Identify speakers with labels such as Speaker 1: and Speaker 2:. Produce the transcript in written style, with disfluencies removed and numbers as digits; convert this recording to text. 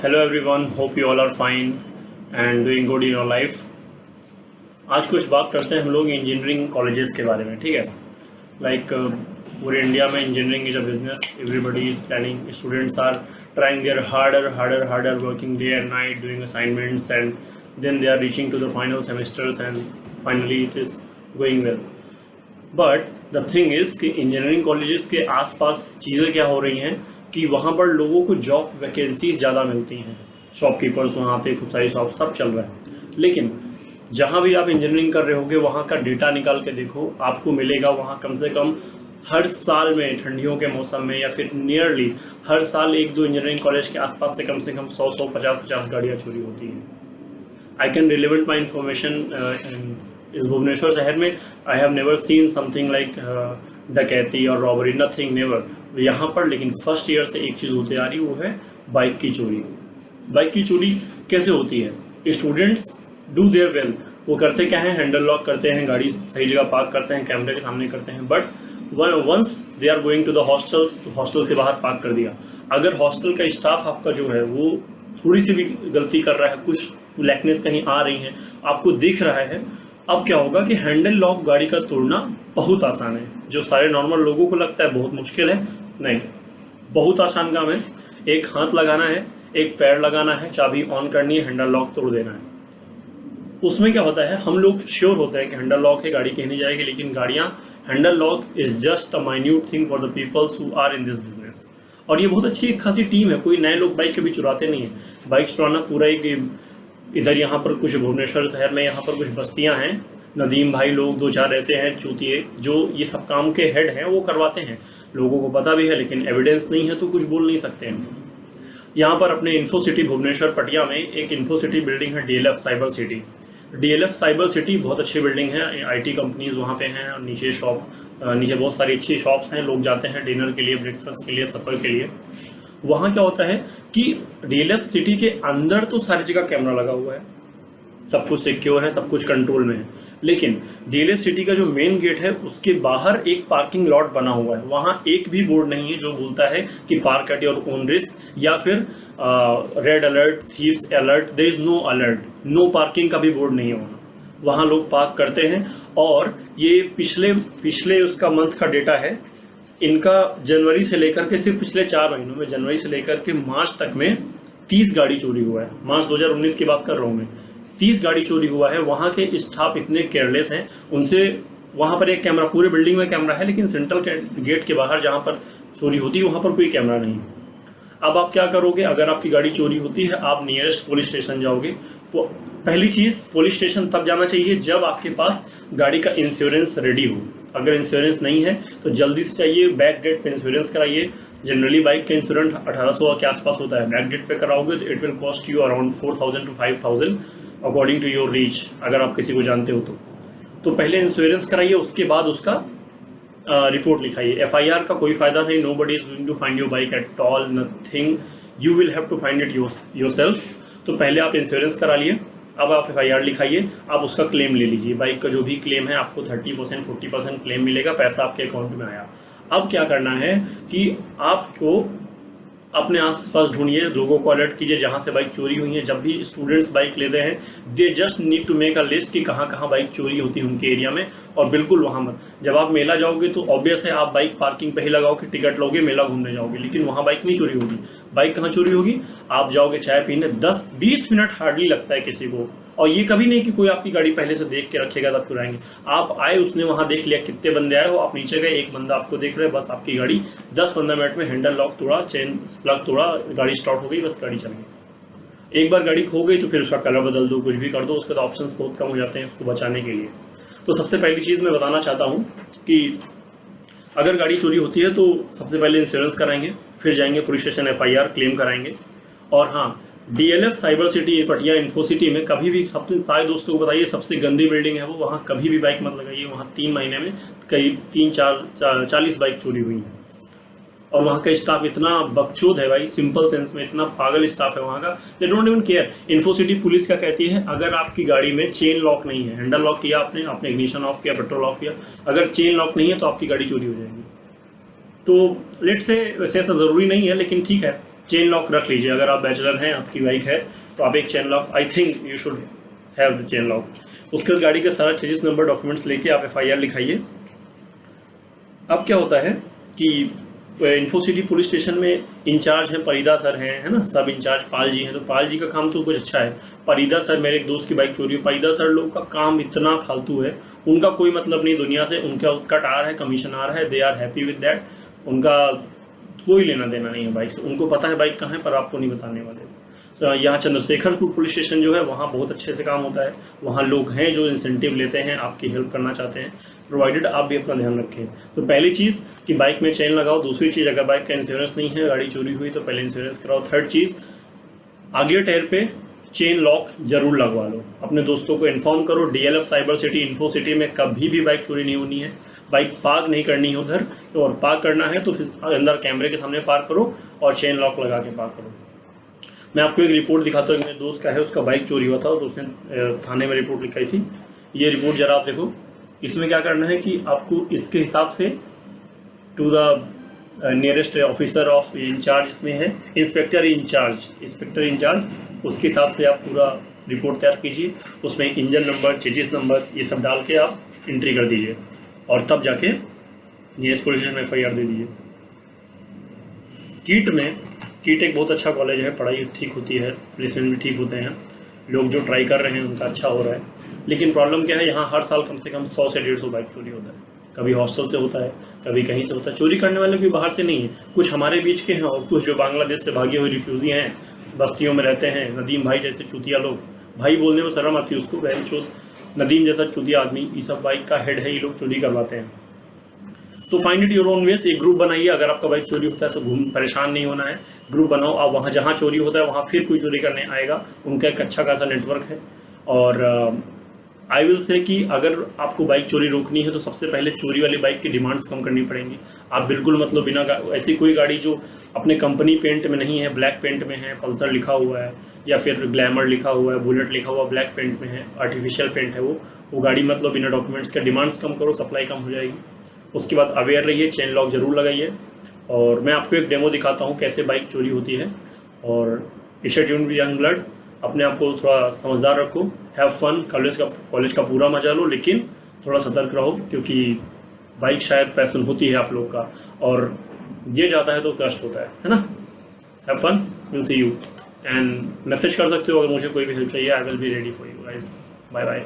Speaker 1: Hello everyone, hope you all are fine and doing good in your life. आज कुछ बात करते हैं हम लोग इंजीनियरिंग कॉलेजेस के बारे में। ठीक है, लाइक पूरे इंडिया में engineering is a business, everybody is planning, students are trying their harder working day and night doing assignments and then they are reaching to the final semesters and finally it is going well. But the thing is कि engineering colleges के आसपास चीज़ें क्या हो रही हैं कि वहाँ पर लोगों को जॉब वैकेंसीज ज़्यादा मिलती हैं, शॉपकीपर्स वहाँ पे खूब सारी शॉप सब चल रहा है। लेकिन जहाँ भी आप इंजीनियरिंग कर रहे होगे वहाँ का डेटा निकाल के देखो, आपको मिलेगा वहाँ कम से कम हर साल में, ठंडियों के मौसम में या फिर नियरली हर साल एक दो इंजीनियरिंग कॉलेज के आसपास से कम 100-150 गाड़ियाँ चोरी होती हैं। I can relevant my information, इस भुवनेश्वर शहर में I have never seen something like डकैती और रॉबरी, नथिंग, नेवर यहाँ पर। लेकिन फर्स्ट ईयर से एक चीज़ होती आ रही, वो है बाइक की चोरी। बाइक की चोरी कैसे होती है? स्टूडेंट्स डू देयर वेल, वो करते क्या है, हैंडल लॉक करते हैं, गाड़ी सही जगह पार्क करते हैं, कैमरे के सामने करते हैं। But once they are going to the hostels, तो हॉस्टल से बाहर पार्क कर दिया। अगर हॉस्टल का स्टाफ आपका जो है वो थोड़ी सी भी गलती कर रहा है, कुछ लैकनेस कहीं आ रही है, आपको दिख रहा है, अब क्या होगा कि हैंडल लॉक गाड़ी का तोड़ना बहुत आसान है। जो सारे नॉर्मल लोगों को लगता है बहुत मुश्किल है, नहीं, बहुत आसान काम है। एक हाथ लगाना है, एक पैर लगाना है, चाबी ऑन करनी है, हैंडल लॉक तोड़ देना है। उसमें क्या होता है, हम लोग श्योर होते हैं कि हैंडल लॉक है, गाड़ी कहीं नहीं जाएगी, लेकिन गाड़ियाँ, handle lock is just a minute thing for the peoples who are in this business. और ये बहुत अच्छी खासी टीम है, कोई नए लोग बाइक कभी चुराते नहीं है। बाइक चुराना पूरा एक, इधर यहाँ पर कुछ भुवनेश्वर शहर में यहाँ पर कुछ बस्तियाँ हैं, नदीम भाई लोग 2-4 ऐसे हैं चूतिए जो ये सब काम के हेड हैं, वो करवाते हैं। लोगों को पता भी है लेकिन एविडेंस नहीं है तो कुछ बोल नहीं सकते हैं। यहाँ पर अपने इन्फो सिटी भुवनेश्वर पटिया में एक इन्फो सिटी बिल्डिंग है, DLF cyber city. DLF cyber city बहुत अच्छी बिल्डिंग है, IT कंपनीज वहाँ पे हैं, और नीचे नीचे बहुत सारी अच्छी शॉप्स हैं, लोग जाते हैं डिनर के लिए, ब्रेकफास्ट के लिए, सफ़र के लिए। वहाँ क्या होता है कि DLF सिटी के अंदर तो सारी जगह कैमरा लगा हुआ है, सब कुछ सिक्योर है, सब कुछ कंट्रोल में है। लेकिन DLF सिटी का जो मेन गेट है उसके बाहर एक पार्किंग लॉट बना हुआ है, वहाँ एक भी बोर्ड नहीं है जो बोलता है कि park at your own risk या फिर red alert, thieves alert. There is no alert, no parking का भी बोर्ड नहीं है वहाँ लोग पार्क करते हैं। और ये पिछले उसका मंथ का डेटा है इनका, जनवरी से लेकर के, सिर्फ पिछले 4 महीनों में, जनवरी से लेकर के मार्च तक में 30 गाड़ी चोरी हुआ है। मार्च 2019 की बात कर रहा हूँ मैं, 30 गाड़ी चोरी हुआ है। वहाँ के स्टाफ इतने केयरलेस हैं, उनसे वहाँ पर एक कैमरा, पूरे बिल्डिंग में कैमरा है, लेकिन सेंट्रल गेट के बाहर जहाँ पर चोरी होती है वहाँ पर कोई कैमरा नहीं। अब आप क्या करोगे? अगर आपकी गाड़ी चोरी होती है, आप नियरेस्ट पुलिस स्टेशन जाओगे। तो पहली चीज़, पुलिस स्टेशन तब जाना चाहिए जब आपके पास गाड़ी का इंश्योरेंस रेडी हो। अगर इंश्योरेंस नहीं है तो जल्दी से चाहिए, बैक डेट पे इंश्योरेंस कराइए। जनरली बाइक का इंश्योरेंस 1800 के आसपास होता है, बैक डेट पे कराओगे तो it will cost you around 4000 to 5000 according to your reach, अगर आप किसी को जानते हो तो पहले इंश्योरेंस कराइए, उसके बाद उसका रिपोर्ट लिखाइए। FIR का कोई फायदा नहीं, nobody is going to find your bike at all, nothing, you will have to find it yourself. तो पहले आप इंश्योरेंस करा लिए, अब आप FIR लिखाइए, आप उसका क्लेम ले लीजिए। बाइक का जो भी क्लेम है आपको 30% 40% क्लेम मिलेगा, पैसा आपके अकाउंट में आया। अब क्या करना है कि आपको अपने आसपास ढूंढिए, लोगों को अलर्ट कीजिए जहाँ से बाइक चोरी हुई है। जब भी स्टूडेंट्स बाइक लेते हैं, they just need to make a list कि कहाँ कहाँ बाइक चोरी होती है उनके एरिया में, और बिल्कुल वहाँ मत। जब आप मेला जाओगे तो ऑब्वियस है आप बाइक पार्किंग पे ही लगाओ कि टिकट लोगे, मेला घूमने जाओगे, लेकिन वहाँ बाइक नहीं चोरी होगी। बाइक कहाँ चोरी होगी? आप जाओगे चाय पीने, 10-20 मिनट हार्डली लगता है किसी को, और ये कभी नहीं कि कोई आपकी गाड़ी पहले से देख के रखेगा तब चुराएंगे। आप आए, उसने वहाँ देख लिया कितने बंदे आए हो, आप नीचे गए, एक बंदा आपको देख रहे हैं, बस आपकी गाड़ी 10-15 मिनट में हैंडल लॉक तोड़ा, चेन प्लग तोड़ा, गाड़ी स्टार्ट हो गई, बस गाड़ी चल गई। एक बार गाड़ी खो गई तो फिर उसका कलर बदल दो, कुछ भी कर दो, उसके तो ऑप्शंस बहुत कम हो जाते हैं उसको बचाने के लिए। तो सबसे पहली चीज़ मैं बताना चाहता हूँ कि अगर गाड़ी चोरी होती है तो सबसे पहले इंश्योरेंस कराएंगे, फिर जाएंगे पुलिस स्टेशन, FIR क्लेम कराएंगे। और हाँ, DLF साइबर सिटी पटिया इन्फो सिटी में कभी भी, अपने सारे दोस्तों को बताइए, सबसे गंदी बिल्डिंग है वो, वहाँ कभी भी बाइक मत लगाइए। वहाँ 3 महीने में करीब 40 बाइक चोरी हुई हैं, और वहाँ का स्टाफ इतना बकचोद है भाई, सिंपल सेंस में इतना पागल स्टाफ है वहाँ का, they don't even care. Info city police क्या कहती है, अगर आपकी गाड़ी में चेन लॉक नहीं है, हैंडल लॉक किया आपने इग्निशन ऑफ किया, पेट्रोल ऑफ किया, अगर चेन लॉक नहीं है तो आपकी गाड़ी चोरी हो जाएगी। तो लेट से, वैसे ऐसा ज़रूरी नहीं है, लेकिन ठीक है, चेन लॉक रख लीजिए। अगर आप बैचलर हैं, आपकी बाइक है, तो आप एक chain lock, I think you should have the chain lock. उसके बाद गाड़ी का सारा चेजिस नंबर डॉक्यूमेंट्स लेके आप FIR लिखाइए। अब क्या होता है कि इन्फो सिटी पुलिस स्टेशन में इंचार्ज हैं परिदा सर हैं, है ना, सब इंचार्ज पाल जी हैं। तो पाल जी का काम तो कुछ अच्छा है। परिदा सर, मेरे एक दोस्त की बाइक चोरी हुई। परिदा सर लोग का काम इतना फालतू है, उनका कोई मतलब नहीं दुनिया से। उनका कट आ रहा है, कमीशन आ रहा है, they are happy with that. उनका कोई लेना देना नहीं है बाइक से। उनको पता है बाइक कहाँ है, पर आपको नहीं बताने वाले। तो यहाँ चंद्रशेखरपुर पुलिस स्टेशन जो है, वहाँ बहुत अच्छे से काम होता है। वहाँ लोग हैं जो इंसेंटिव लेते हैं, आपकी हेल्प करना चाहते हैं, प्रोवाइडेड आप भी अपना ध्यान रखें। तो पहली चीज़ कि बाइक में चेन लगाओ। दूसरी चीज़, अगर बाइक का इंश्योरेंस नहीं है, गाड़ी चोरी हुई, तो पहले इंश्योरेंस कराओ। थर्ड चीज़, अगले टायर पे चेन लॉक जरूर लगवा लो। अपने दोस्तों को इन्फॉर्म करो। DLF cyber city, info city में कभी भी बाइक चोरी नहीं होनी है। बाइक पार्क नहीं करनी है उधर, तो और पार्क करना है तो फिर अंदर कैमरे के सामने पार्क करो और चेन लॉक लगा के पार्क करो। मैं आपको एक रिपोर्ट दिखाता हूँ। मेरे दोस्त का है, उसका बाइक चोरी हुआ था तो उसने थाने में रिपोर्ट लिखाई थी। ये रिपोर्ट जरा आप देखो। इसमें क्या करना है कि आपको इसके हिसाब से to the nearest officer of in charge, इसमें है इंस्पेक्टर इंचार्ज, उसके हिसाब से आप पूरा रिपोर्ट तैयार कीजिए। उसमें इंजन नंबर, चेजिस नंबर, ये सब डाल के आप एंट्री कर दीजिए और तब जाके नियरेस्ट पुलिस स्टेशन में FIR दे दीजिए। कीट एक बहुत अच्छा कॉलेज है, पढ़ाई ठीक होती है, प्लेसमेंट भी ठीक होते हैं, लोग जो ट्राई कर रहे हैं उनका अच्छा हो रहा है। लेकिन प्रॉब्लम क्या है, यहाँ हर साल कम से कम 100 से 150 बाइक चोरी होता है। कभी हॉस्टल से होता है, कभी कहीं से होता है। चोरी करने वाले कोई बाहर से नहीं है, कुछ हमारे बीच के हैं और कुछ जो बांग्लादेश से भागे हुए रिफ्यूजी हैं, बस्तियों में रहते हैं। नदीम भाई जैसे चूतिया लोग, भाई बोलने में शर्म आती है उसको, बहन चोत नदीम जैसा चूतिया आदमी, ये सब बाइक का हेड है, ये लोग चोरी करवाते हैं। तो find it your own ways. एक ग्रुप बनाइए। अगर आपका बाइक चोरी होता है तो परेशान नहीं होना है, ग्रुप बनाओ। आप वहाँ जहाँ चोरी होता है वहाँ फिर कोई चोरी करने आएगा, उनका एक अच्छा खासा नेटवर्क है। और आई विल से कि अगर आपको बाइक चोरी रोकनी है तो सबसे पहले चोरी वाली बाइक की डिमांड्स कम करनी पड़ेंगी। आप बिल्कुल मतलब बिना ऐसी कोई गाड़ी जो अपने कंपनी पेंट में नहीं है, ब्लैक पेंट में है, पल्सर लिखा हुआ है या फिर ग्लैमर लिखा हुआ है, बुलेट लिखा हुआ ब्लैक पेंट में है, आर्टिफिशियल पेंट है, वो गाड़ी मतलब बिना डॉक्यूमेंट्स के। डिमांड्स कम करो, सप्लाई कम हो जाएगी। उसके बाद अवेयर रहिए, चेन लॉक जरूर लगाइए। और मैं आपको एक डेमो दिखाता हूँ कैसे बाइक चोरी होती है। और stay tuned with young blood, अपने आप को थोड़ा समझदार रखो, हैव फन, कॉलेज का पूरा मजा लो, लेकिन थोड़ा सतर्क रहो, क्योंकि बाइक शायद पैशन होती है आप लोग का, और ये जाता है तो कष्ट होता है ना। Have fun, will see you. And message कर सकते हो अगर मुझे कोई भी हेल्प चाहिए, I will be ready for you guys. Bye bye.